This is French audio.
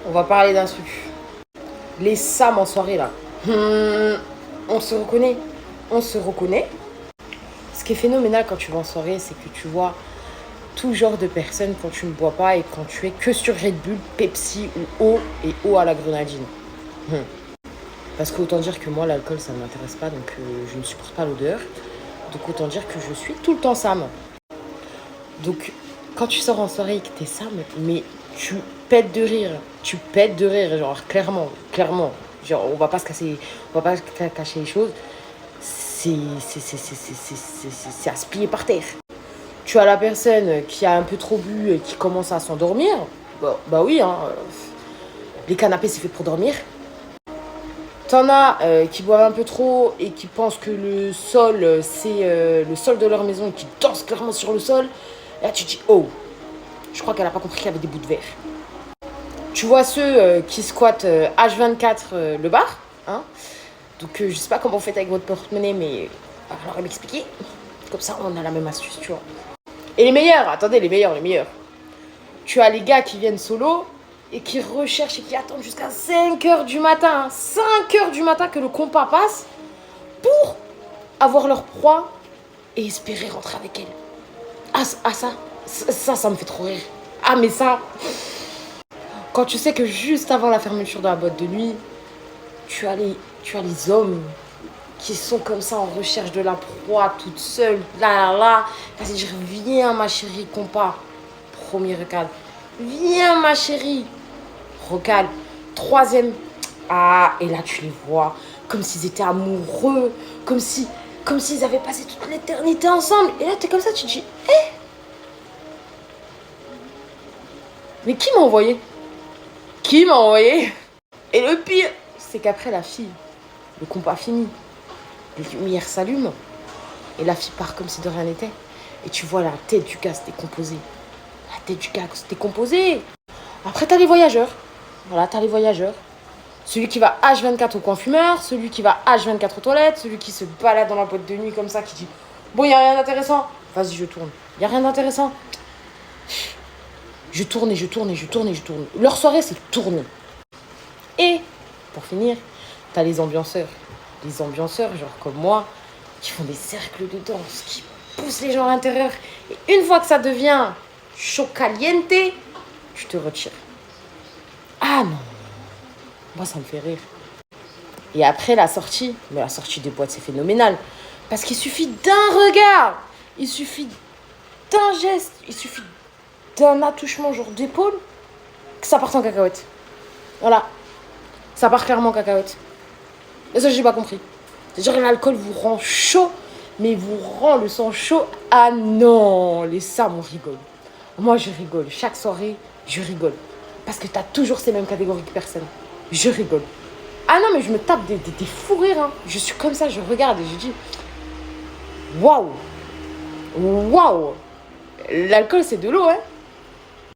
On va parler d'un truc. Les Sam en soirée, là. On se reconnaît. On se reconnaît. Ce qui est phénoménal quand tu vas en soirée, c'est que tu vois tout genre de personnes quand tu ne bois pas et quand tu es que sur Red Bull, Pepsi ou eau et eau à la grenadine. Parce qu'autant dire que moi, l'alcool, ça ne m'intéresse pas, donc je ne supporte pas l'odeur. Donc autant dire que je suis tout le temps Sam. Donc quand tu sors en soirée et que t'es Sam, mais tu pètes de rire. Tu pètes de rire, genre clairement, clairement. Genre on va pas se casser, on va pas cacher les choses. C'est à se plier par terre. Tu as la personne qui a un peu trop bu et qui commence à s'endormir. Bah oui, hein. Les canapés, c'est fait pour dormir. T'en as qui boivent un peu trop et qui pensent que le sol, c'est le sol de leur maison et qui dansent clairement sur le sol. Et là, tu te dis, oh, je crois qu'elle n'a pas compris qu'il y avait des bouts de verre. Tu vois ceux qui squattent H24 le bar. Hein. Donc, je sais pas comment vous faites avec votre porte-monnaie, mais va falloir m'expliquer. Comme ça, on a la même astuce, tu vois. Et les meilleurs, attendez, les meilleurs. Tu as les gars qui viennent solo et qui recherchent et qui attendent jusqu'à 5h du matin. 5h du matin que le compas passe pour avoir leur proie et espérer rentrer avec elle. Ça me fait trop rire. Ah, mais ça, quand tu sais que juste avant la fermeture de la boîte de nuit, tu as les hommes qui sont comme ça en recherche de la proie toute seule. Là. Vas-y, dire, viens ma chérie, compas. Premier recal. Viens ma chérie. Recal. Troisième. Ah, et là tu les vois comme s'ils étaient amoureux, comme s'ils avaient passé toute l'éternité ensemble. Et là t'es comme ça, tu te dis, mais qui m'a envoyé? Et le pire, c'est qu'après la fille, le compas fini, les lumières s'allument et la fille part comme si de rien n'était. Et tu vois la tête du gars se décomposer. Après t'as les voyageurs. Voilà, t'as les voyageurs. Celui qui va H24 au coin fumeur, celui qui va H24 aux toilettes, celui qui se balade dans la boîte de nuit comme ça, qui dit bon, y a rien d'intéressant. Vas-y, je tourne. Y a rien d'intéressant. Je tourne. Leur soirée, c'est tourner. Et pour finir, t'as les ambianceurs. Les ambianceurs, genre comme moi, qui font des cercles de danse, qui poussent les gens à l'intérieur. Et une fois que ça devient chaud caliente, tu te retires. Ah non. Moi, ça me fait rire. Et après, la sortie des boîtes, c'est phénoménal. Parce qu'il suffit d'un regard, il suffit d'un geste, il suffit d'un attouchement, genre d'épaule, que ça part en cacahuète. Voilà. Ça part clairement en cacahuète. Et ça, j'ai pas compris. C'est-à-dire que l'alcool vous rend chaud, mais vous rend le sang chaud. Ah non, les Sam, on rigole. Moi, je rigole. Chaque soirée, je rigole. Parce que t'as toujours ces mêmes catégories de personnes. Je rigole. Ah non, mais je me tape des fous rires. Hein. Je suis comme ça, je regarde et je dis waouh. L'alcool, c'est de l'eau, hein.